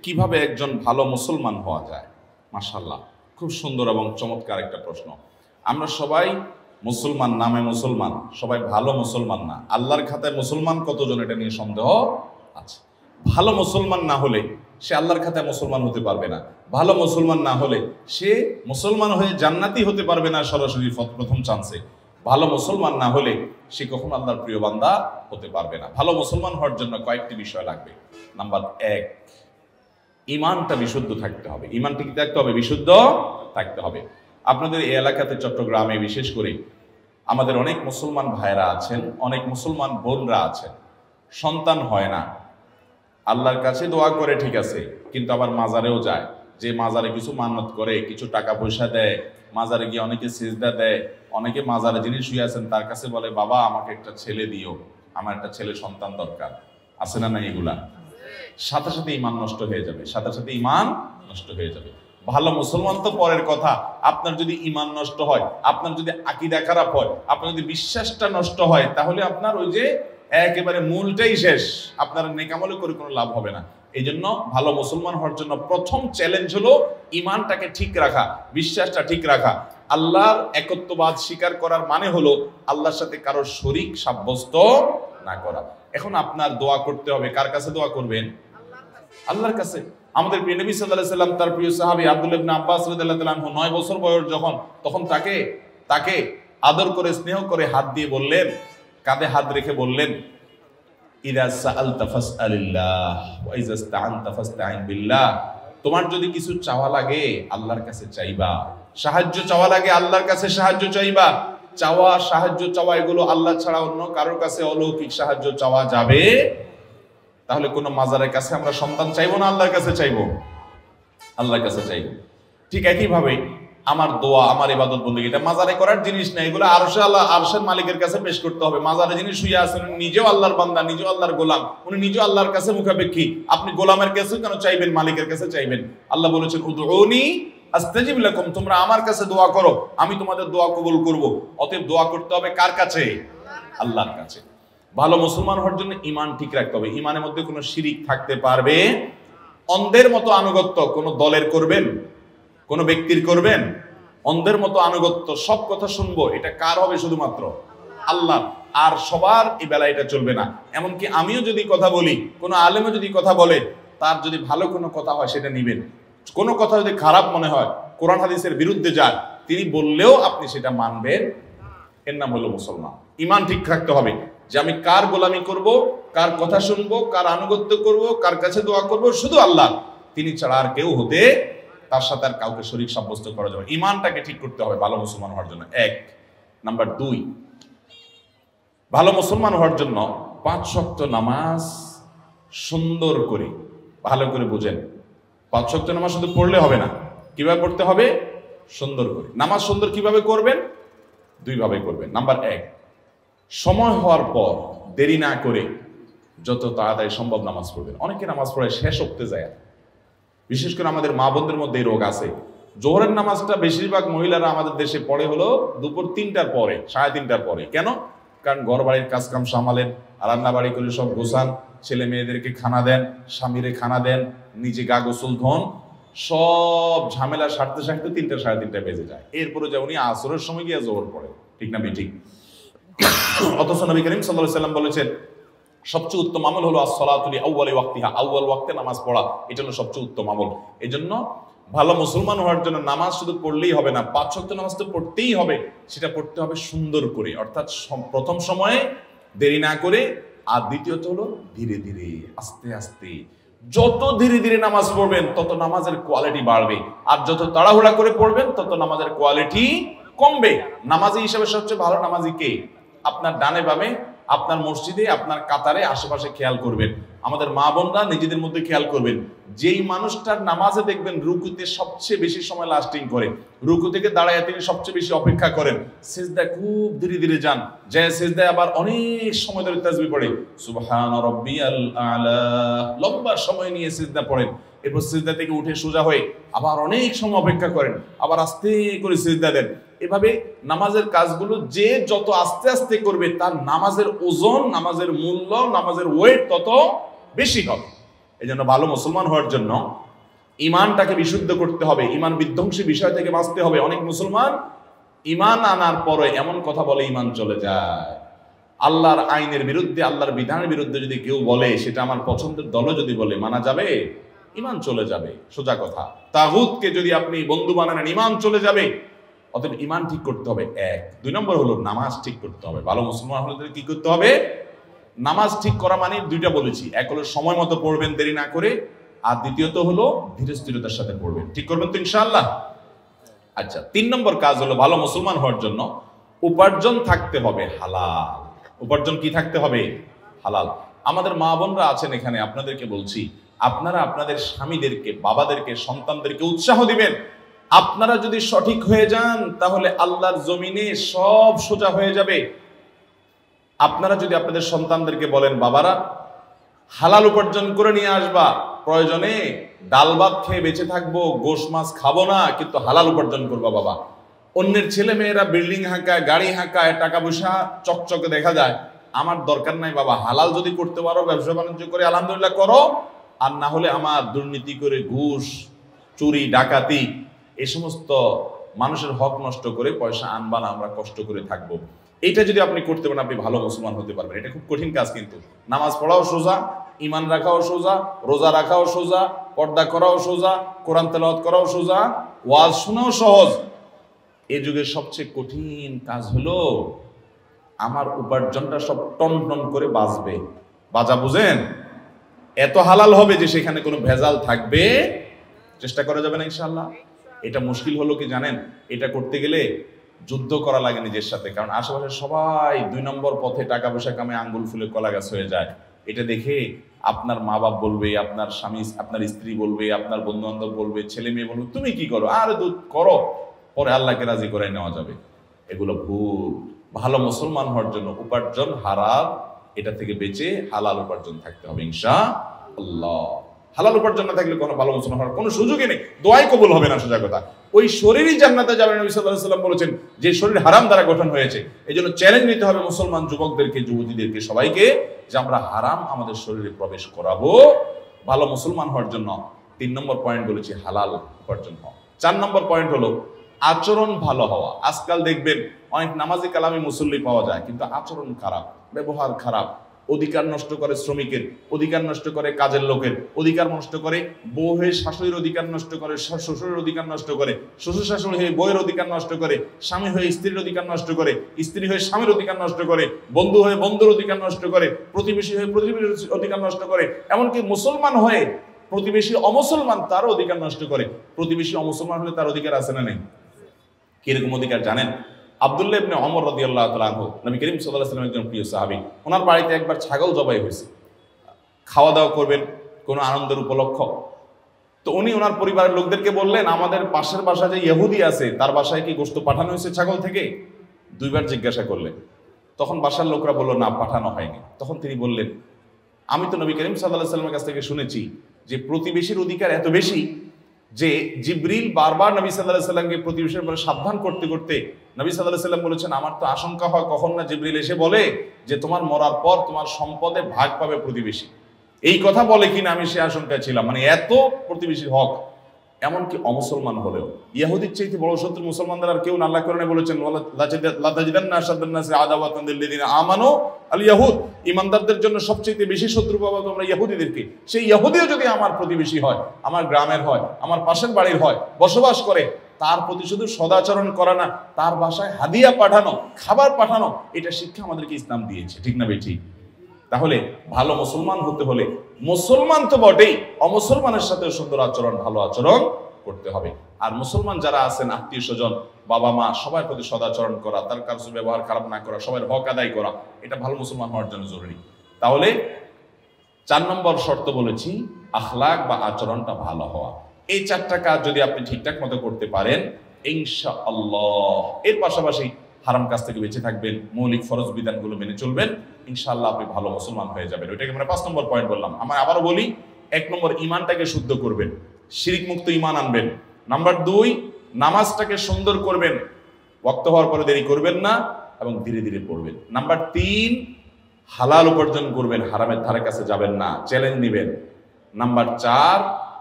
কিভাবে একজন ভালো মুসলমান হওয়া যায়? মাশাআল্লাহ, খুব সুন্দর এবং চমৎকার একটা প্রশ্ন। আমরা সবাই মুসলমান, নামে মুসলমান, সবাই ভালো মুসলমান না। আল্লাহর খাতায় মুসলমান কতজন, এটা নিয়ে সন্দেহ আছে। ভালো মুসলমান না হলে সে আল্লাহর খাতায় মুসলমান হতে পারবে না। ভালো মুসলমান না হলে সে মুসলমান হয়ে জান্নাতি হতে পারবে না সরাসরি প্রথম চান্সে। ভালো মুসলমান না হলে সে কখনো আল্লাহর প্রিয় বান্দা হতে পারবে না। ভালো মুসলমান হওয়ার জন্য কয়েকটি বিষয় লাগবে। নাম্বার 1, ইমানটা বিশুদ্ধ থাকতে হবে। ইমানটা কি থাকতে হবে? বিশুদ্ধ থাকতে হবে। আপনাদের এই এলাকাতে, চট্টগ্রামে বিশেষ করে, আমাদের অনেক মুসলমান ভাইরা আছেন, অনেক মুসলমান বোনরা আছেন, সন্তান হয় না। আল্লাহর কাছে দোয়া করে ঠিক আছে, কিন্তু আবার মাজারেও যায়। যে মাজারে কিছু মান্নত করে, কিছু টাকা পয়সা দেয়, মাজারে গিয়ে অনেকে সিজদা দেয়, অনেকে মাজারে যিনি শুয়ে আছেন তার কাছে বলে, বাবা আমাকে একটা ছেলে দিও, আমার একটা ছেলে সন্তান দরকার। আছে না? না, এগুলা সাথে সাথে ইমান নষ্ট হয়ে যাবে, সাথে সাথে ইমান নষ্ট হয়ে যাবে। ভালো মুসলমান তো পরের কথা, আপনার যদি ইমান নষ্ট হয়, আপনার যদি আকীদা খারাপ হয়, আপনার যদি বিশ্বাসটা নষ্ট হয়, তাহলে আপনার ওই যে একেবারে মূলটাই শেষ। আপনার নেকামলে করে কোনো লাভ হবে না। এই জন্য ভালো মুসলমান হওয়ার জন্য প্রথম চ্যালেঞ্জ হলো ইমানটাকে ঠিক রাখা, বিশ্বাসটা ঠিক রাখা। আল্লাহর একত্ববাদ স্বীকার করার মানে হলো আল্লাহর সাথে কারো শরীক সাব্যস্ত না করা। এখন আপনার দোয়া করতে হবে, কার কাছে দোয়া করবেন? আল্লাহর কাছে। আমাদের প্রিয় নবী সাল্লাল্লাহু আলাইহি ওয়াসাল্লাম তার প্রিয় সাহাবী আব্দুল্লাহ ইবনে আব্বাস রাদিয়াল্লাহু তাআলা আনহু 9 বছর বয়স যখন, তখন তাকে আদর করে, স্নেহ করে হাত দিয়ে বললেন, কাঁধে হাত রেখে বললেন, ইযা সাআলতা ফাসআলিল্লাহ ওয়া ইযা ইসতাআনতা ফাসতাঈন বিল্লাহ। তোমার যদি কিছু চাওয়া লাগে আল্লাহর কাছে চাইবা, সাহায্য চাওয়া লাগে আল্লাহর কাছে সাহায্য চাইবা। চাওয়া, সাহায্য চাওয়া এগুলো আল্লাহ ছাড়া অন্য কারোর কাছে অলৌকিক সাহায্য চাওয়া যাবে? তাহলে কোন মাজারের কাছে আমরা সন্তান চাইবো না, আল্লাহর কাছে চাইবো? আল্লাহর কাছে চাইবো। ঠিক একইভাবে আমার দোয়া, আমার ইবাদত বন্দেগী, এটা মাজারে করার জিনিস না, এগুলো আরশের মালিকের কাছে পেশ করতে হবে। মাজারে যিনি শুয়ে আছেন নিজেও আল্লাহর বান্দা, নিজেও আল্লাহর গোলাম, উনি নিজেও আল্লাহর কাছে মুখাপেক্ষী। আপনি গোলামের কাছে কেন চাইবেন? মালিকের কাছে চাইবেন। আল্লাহ বলেছেন, উদউনি আস্তাজিব লাকুম, তোমরা আমার কাছে দোয়া করো, আমি তোমাদের দোয়া কবুল করব। অতএব দোয়া করতে হবে কার কাছে? আল্লাহর কাছে। ভালো মুসলমান হওয়ার জন্য ইমান ঠিক রাখতে হবে। ইমানের মধ্যে কোনো শিরিক থাকতে পারবে? অন্ধের মতো আনুগত্য কোন দলের করবেন, কোন ব্যক্তির করবেন? অন্ধের মতো আনুগত্য, সব কথা শুনবো, এটা কার হবে? শুধুমাত্র আল্লাহ। আর সবার এই বেলা এটা চলবে না। এমনকি আমিও যদি কথা বলি, কোনো আলেমও যদি কথা বলে, তার যদি ভালো কোনো কথা হয় সেটা নিবেন। কোনো কথা যদি খারাপ মনে হয়, কোরআন হাদিসের বিরুদ্ধে যায়, তিনি বললেও আপনি সেটা মানবেন। এর নাম হলো মুসলমান। ইমান ঠিক রাখতে হবে যে আমি কার গোলামি করব, কার কথা শুনবো, কার আনুগত্য করব, কার কাছে দোয়া করব, শুধু আল্লাহ। তিনি ছাড়া আর কেউ হতে, তার সাথে আর কাউকে শরীক সাব্যস্ত করা যাবে। ইমানটাকে ঠিক করতে হবে ভালো মুসলমান হওয়ার জন্য। 1 নাম্বার 2, ভালো মুসলমান হওয়ার জন্য 5 ওয়াক্ত নামাজ সুন্দর করে, ভালো করে বুঝেন। 5 ওয়াক্ত নামাজ শুধু পড়লে হবে না, কিভাবে পড়তে হবে? সুন্দর করে। নামাজ সুন্দর কিভাবে করবেন? 2 ভাবে করবেন। নাম্বার 1, সময় হওয়ার পর দেরি না করে যত তাড়াতাড়ি সম্ভব নামাজ পড়বেন। অনেকে নামাজ পড়ে শেষ উঠতে যায়, বিশেষ করে আমাদের মা বোনদের মধ্যে এই রোগ আছে। জোহরের নামাজটা বেশিরভাগ মহিলারা আমাদের দেশে পড়ে হলো দুপুর 3টার পরে, 3:30টার পরে। কেন? কারণ ঘর বাড়ির কাজ কাম সামালেন, রান্না বাড়ি করে সব গোছান, ছেলে মেয়েদেরকে খানা দেন, স্বামীরে খানা দেন, নিজে গা গোসল ধন, সব ঝামেলা সারতে সারতে 3টা 3:30টা বেজে যায়। এরপরে যে উনি আসরের সময় গিয়ে জোহর পড়ে, ঠিক না বেঠিক? অথচ নবী করিম সাল্লাল্লাহু আলাইহি ওয়াসাল্লাম বলেছেন, সবচেয়ে উত্তম আমল হলো as-salatu li awwali waqtiha, আউয়াল ওয়াক্তে নামাজ পড়া, এটা হলো সবচেয়ে উত্তম আমল। এজন্য ভালো মুসলমান হওয়ার জন্য নামাজ শুধু পড়লেই হবে না, 5 ওয়াক্ত নামাজ তো পড়তেই হবে। সেটা পড়তে হবে সুন্দর করে, অর্থাৎ প্রথম সময়ে দেরি না করে, আর দ্বিতীয়ত হলো ধীরে ধীরে, আস্তে আস্তে। যত ধীরে ধীরে নামাজ পড়বেন তত নামাজের কোয়ালিটি বাড়বে, আর যত তাড়াহুড়া করে পড়বেন তত নামাজের কোয়ালিটি কমবে। নামাজি হিসেবে সবচেয়ে ভালো নামাজি কে? আপনার ডানে বামে, আপনার মসজিদে, আপনার কাতারে, আশেপাশে খেয়াল করবেন। আমাদের মা বোনরা নিজেদের মধ্যে খেয়াল করবেন, যেই মানুষটার নামাজে দেখবেন রুকুতে সবচেয়ে বেশি সময় লাস্টিং করে, রুকু থেকে দাঁড়ায় তিনি সবচেয়ে বেশি অপেক্ষা করেন, সিজদায় খুব ধীরে ধীরে যান, যে সিজদায় আবার অনেক সময় ধরে তাসবিহ পড়ে, সুবহান রাব্বিয়াল আলা, লম্বা সময় নিয়ে সিজদা পড়েন, এরপর সিজদা থেকে উঠে সোজা হয়ে আবার অনেক সময় অপেক্ষা করেন, আবার আস্তে করে সিজদা দেন। এভাবে নামাজের কাজগুলো যে যত আস্তে আস্তে করবে, তার নামাজের ওজন, নামাজের মূল্য, নামাজের ওয়েট তত বেশি হবে। এই জন্য ভালো মুসলমান হওয়ার জন্য ইমানটাকে বিশুদ্ধ করতে হবে, ইমান বিধ্বংসী বিষয় থেকে বাঁচতে হবে। অনেক মুসলমান ইমান আনার পরে এমন কথা বলে ইমান চলে যায়। আল্লাহর আইনের বিরুদ্ধে, আল্লাহর বিধানের বিরুদ্ধে যদি কেউ বলে, সেটা আমার পছন্দের দলও যদি বলে, মানা যাবে? ইমান চলে যাবে, সোজা কথা। তাগুতকে যদি আপনি বন্ধু বানান, ইমান চলে যাবে। অতএব ইমান ঠিক করতে হবে, এক। 2 নম্বর হলো নামাজ ঠিক করতে হবে। ভালো মুসলমান হলে কি করতে হবে? নামাজ ঠিক করা মানে 2টা বলেছি, এক হলো সময় মতো পড়বেন দেরি না করে, আর দ্বিতীয়ত হলো ধীরে স্থিরতার সাথে পড়বেন। ঠিক করবেন তো ইনশাআল্লাহ? আচ্ছা, 3 নম্বর কাজ হলো ভালো মুসলমান হওয়ার জন্য উপার্জন থাকতে হবে হালাল। উপার্জন কি থাকতে হবে? হালাল। আমাদের মা বোনরা আছেন এখানে, আপনাদেরকে বলছি, আপনারা আপনাদের স্বামীদেরকে, বাবাদেরকে, সন্তানদেরকে উৎসাহ দিবেন। আপনারা যদি সঠিক হয়ে যান তাহলে আল্লাহর জমিনে সব সোজা হয়ে যাবে। আপনারা যদি আপনাদের সন্তানদেরকে বলেন, বাবারা হালাল উপার্জন করে নিয়ে আসবা, প্রয়োজনে ডাল ভাত খেয়ে বেঁচে থাকবো, গোশ মাছ খাবো না, কিন্তু হালাল উপার্জন করবা বাবা। অন্যের ছেলে মেয়েরা বিল্ডিং হাঁকায়, গাড়ি হাঁকায়, টাকা পয়সা চকচকে দেখা যায়, আমার দরকার নাই বাবা, হালাল যদি করতে পারো, ব্যবসা বাণিজ্য করে আলহামদুলিল্লাহ করো, আর না হলে আমার দুর্নীতি করে ঘুষ, চুরি, ডাকাতি, এই সমস্ত মানুষের হক নষ্ট করে পয়সা আনবা না, আমরা কষ্ট করে থাকবো। এটা যদি আপনি করতে পারেন, আপনি ভালো মুসলমান হতে পারবেন। এটা খুব কঠিন কাজ, কিন্তু নামাজ পড়াও সোজা, ইমান রাখাও সোজা, রোজা রাখাও সোজা, পর্দা করাও সোজা, কোরআন তেলাওয়াত করাও সোজা, ওয়াজ শোনাও সহজ। এই যুগের সবচেয়ে কঠিন কাজ হলো আমার উপার্জনটা সব টন টন করে বাজবে। বাজা বুঝেন? এত হালাল হবে যে সেখানে কোনো ভেজাল থাকবে, চেষ্টা করা যাবে না ইনশাআল্লাহ। এটা মুশকিল হলো কি জানেন? এটা করতে গেলে যুদ্ধ করা লাগে নিজের সাথে, কারণ আশেপাশে সবাই 2 নম্বর পথে টাকা পয়সা কামে আঙ্গুল ফুলে কলা গাছ হয়ে যায়। এটা দেখে আপনার মা বাপ বলবে, আপনার স্বামী, আপনার স্ত্রী বলবে, আপনার বন্ধু বান্ধব বলবে, ছেলে মেয়ে বলবে, তুমি কি করো, আরে দুধ করো, পরে আল্লাহকে রাজি করে নেওয়া যাবে। এগুলো ভুল। ভালো মুসলমান হওয়ার জন্য উপার্জন হারাম, এটা থেকে বেঁচে হালাল উপার্জন থাকতে হবে ইনশাআল্লাহ। হালাল উপার্জন না থাকলে কোনো ভালো মুসলমান হওয়ার কোনো সুযোগই নেই, দোয়াই কবুল হবে না, সোজা কথা। ওই শরীরই জান্নাতে যাবে, নবী সাল্লাল্লাহু আলাইহি ওয়াসাল্লাম বলেছেন, যে শরীর হারাম দ্বারা গঠন হয়েছে। এই জন্য চ্যালেঞ্জ নিতে হবে মুসলমান যুবকদেরকে, যুবতীদেরকে, সবাইকে, যে আমরা হারাম আমাদের শরীরে প্রবেশ করাবো ভালো মুসলমান হওয়ার জন্য। 3 নম্বর পয়েন্ট বলেছি হালাল উপার্জন হওয়া। 4 নম্বর পয়েন্ট হলো আচরণ ভালো হওয়া। আজকাল দেখবেন অনেক নামাজি কালামি মুসল্লি পাওয়া যায়, কিন্তু আচরণ খারাপ, ব্যবহার খারাপ, অধিকার নষ্ট করে শ্রমিকের, অধিকার নষ্ট করে কাজের লোকের, অধিকার নষ্ট করে বউ হয়ে শাশুড়ির অধিকার নষ্ট করে, শ্বশুরের অধিকার নষ্ট করে, শ্বশুর শাশুড়ি হয়ে বউয়ের অধিকার নষ্ট করে, স্বামী হয়ে স্ত্রীর অধিকার নষ্ট করে, স্ত্রী হয়ে স্বামীর অধিকার নষ্ট করে, বন্ধু হয়ে বন্ধুর অধিকার নষ্ট করে, প্রতিবেশী হয়ে প্রতিবেশীর অধিকার নষ্ট করে, এমনকি মুসলমান হয়ে প্রতিবেশী অমুসলমান তারও অধিকার নষ্ট করে। প্রতিবেশী অমুসলমান হলে তার অধিকার আছে না নেই? কিরকম অধিকার জানেন? আব্দুল্লাহ ইবনে ওমর রাদিয়াল্লাহু তাআলা আনহু, নবী করিম সাল্লাল্লাহু আলাইহি ওয়াসাল্লামের একজন প্রিয় সাহাবী, ওনার বাড়িতে একবার ছাগল জবাই হয়েছে। খাওয়া দাওয়া করবেন কোনো আনন্দের উপলক্ষ, তো উনি ওনার পরিবারের লোকদেরকে বললেন, আমাদের পাশের বাসায় যে ইহুদি আছে তার বাসায় কি গোশত পাঠানো হয়েছে ছাগল থেকে? 2 বার জিজ্ঞাসা করলেন। তখন বাসার লোকরা বলল, না, পাঠানো হয়নি। তখন তিনি বললেন, আমি তো নবী করিম সাল্লাল্লাহু আলাইহি ওয়াসাল্লামের কাছ থেকে শুনেছি যে প্রতিবেশীর অধিকার এত বেশি যে জিবরিল বারবার নবী সাল্লাল্লাহু আলাইহি ওয়াসাল্লামকে প্রতিবেশীর ব্যাপারে সাবধান করতে করতে নবী সাল্লাল্লাহু আলাইহি ওয়াসাল্লাম বলেছেন, আমার তো আশঙ্কা হয় কখন না জিবরিল এসে বলে যে তোমার মরার পর তোমার সম্পদে ভাগ পাবে প্রতিবেশী। এই কথা বলে কিনা আমি সে আশঙ্কায় ছিলাম। মানে এত প্রতিবেশীর হক। এমনকি অমুসলমান হলেও ইহুদির চাইতে বড় শত্রু মুসলমানদের আর কেউ না। আল্লাহ কোরআনে বলেছেন, লাতাজিদান্না আশাদ্দান নাসি আদাওয়াতান লিল্লাযিনা আমানু আল ইয়াহুদ, ঈমানদারদের জন্য সবচেয়ে বেশি শত্রু পাবো তোমরা ইহুদিদেরকে। সেই ইহুদিও যদি আমার প্রতিবেশী হয়, আমার গ্রামের হয়, আমার পাশের বাড়ির হয়, বসবাস করে, তার প্রতি শুধু সদাচরণ করা না, তার বাসায় হাদিয়া পাঠানো, খাবার পাঠানো, এটা শিক্ষা আমাদেরকে ইসলাম দিয়েছে। ঠিক না বেঠিক? তাহলে ভালো মুসলমান হতে হলে মুসলমান তো বটেই, অমুসলমানের সাথে সুন্দর আচরণ, ভালো আচরণ করতে হবে। আর মুসলমান যারা আছেন, আত্মীয় স্বজন, বাবা মা, সবার প্রতি সদাচরণ করা, তার কাছে ব্যবহার খারাপ না করা, সবার হক আদায় করা, এটা ভালো মুসলমান হওয়ার জন্য জরুরি। তাহলে 4 নম্বর শর্ত বলেছি আখলাক বা আচরণটা ভালো হওয়া। এই 4টা কাজ যদি আপনি ঠিকঠাক মতো করতে পারেন ইনশাআল্লাহ, এর পাশাপাশি হারাম কাজ থেকে বেঁচে থাকবেন, মৌলিক ফরজ বিধানগুলো মেনে চলবেন, ইনশাআল্লাহ আপনি ভালো মুসলমান হয়ে যাবেন। ওইটাকে আমরা 5 নম্বর পয়েন্ট বললাম। আমরা আবারও বলি, 1 নম্বর ইমানটাকে শুদ্ধ করবেন, শিরিক মুক্ত ইমান আনবেন। নাম্বার 2, নামাজটাকে সুন্দর করবেন, ওয়াক্ত হওয়ার পরে দেরি করবেন না এবং ধীরে ধীরে পড়বেন। নাম্বার 3, হালাল উপার্জন করবেন, হারামের ধারে কাছে যাবেন না, চ্যালেঞ্জ নেবেন। নাম্বার 4,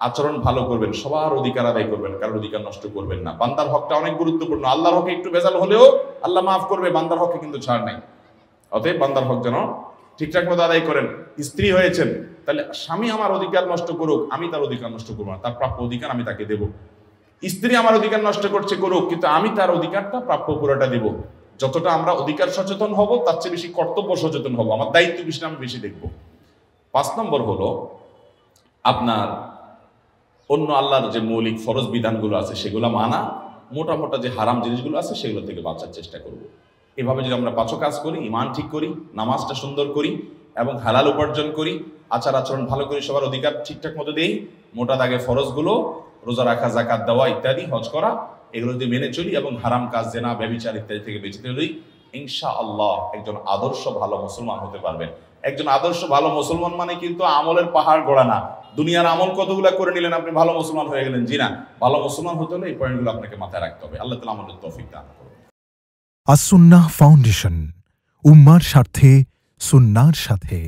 আচরণ ভালো করবেন, সবার অধিকার আদায় করবেন, কারোর অধিকার নষ্ট করবেন না। বান্দার হকটা অনেক গুরুত্বপূর্ণ। আল্লাহর হকে একটু ভেজাল হলেও আল্লাহ মাফ করবে, বান্দার হকে কিন্তু ছাড় নাই। অতএব বান্দার হক যেন ঠিকঠাক মতো আদায় করেন। স্ত্রী হয়েছেন, তাহলে স্বামী আমার অধিকার নষ্ট করুক, আমি তার অধিকার নষ্ট করবো না, তার প্রাপ্য অধিকার আমি তাকে দেব। স্ত্রী আমার অধিকার নষ্ট করছে, করুক, কিন্তু আমি তার অধিকারটা প্রাপ্য পুরোটা দেব। যতটা আমরা অধিকার সচেতন হব, তার চেয়ে বেশি কর্তব্য সচেতন হব, আমার দায়িত্ব বিষয়টা আমি বেশি দেখব। 5 নম্বর হলো আপনার অন্য আল্লাহর যে মৌলিক ফরজ বিধানগুলো আছে সেগুলো মানা, মোটা মোটা যে হারাম জিনিসগুলো আছে সেগুলো থেকে বাঁচার চেষ্টা করব। এভাবে যদি আমরা 5 কাজ করি, ইমান ঠিক করি, নামাজটা সুন্দর করি এবং হালাল উপার্জন করি, আচার আচরণ ভালো করি, সবার অধিকার ঠিকঠাক মতো দেই, মোটা দাগে ফরজগুলো রোজা রাখা, যাকাত দেওয়া ইত্যাদি, হজ করা, এগুলো যদি মেনে চলি এবং হারাম কাজ, জেনা, ব্যভিচার ইত্যাদি থেকে বেঁচে চলি, ইনশাআল্লাহ একজন আদর্শ ভালো মুসলমান হতে পারবেন। একজন আদর্শ ভালো মুসলমান মানে কিন্তু আমলের পাহাড় গড়া না, দুনিয়ার আমল কতগুলা করে নিলেন আপনি ভালো মুসলমান হয়ে গেলেন, জি না। ভালো মুসলমান হতে হলে এই পয়েন্টগুলো আপনাকে মাথায় রাখতে হবে। আল্লাহ তাআলা আমাদের তৌফিক দান করুন। আস-সুন্নাহ ফাউন্ডেশন, উম্মার স্বার্থে সুন্নাহর সাথে।